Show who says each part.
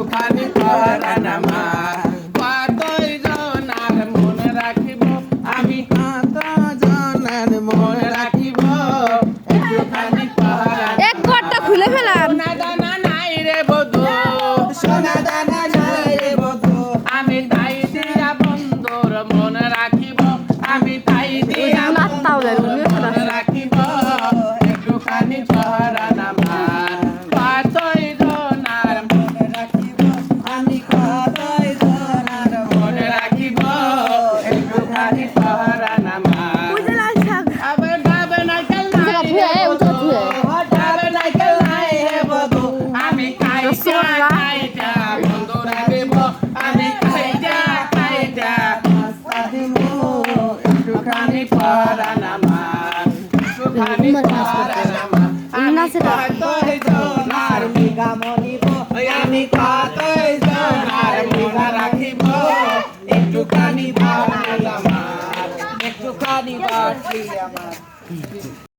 Speaker 1: একটুখানি পরাণ আমার কতই জনার মনে রাখিব আমি কত জনার মনে রাখিব একটুখানি পরাণ
Speaker 2: এক ঘরটা খুলে ফেলাম
Speaker 1: সোনা দানা নাই রে বধু সোনা দানা নাই রে বধু আমি তাই দিয়া বন্ধুর মনে রাখিব আমি তাই দিয়া বন্ধুর মনে রাখিব একটুখানি পরাণ আমার কতই জনার মনে রাখিব আমি কতই জনার মনে রাখিব একটুখানি পরাণ আমার আবার যাবে না কেন যাবে না কেন হে বধু আমি খাইটা খাইটা বন্ধুরা দেব আমি খাইটা খাইটা একটুখানি পরাণ আমার একটুখানি পরাণ আমার আমি কতই জনার মিগা মনিব আমি কতই জনার মনে রাখিব একটুখানি পরাণ আমার একটুখানি বাকি আমার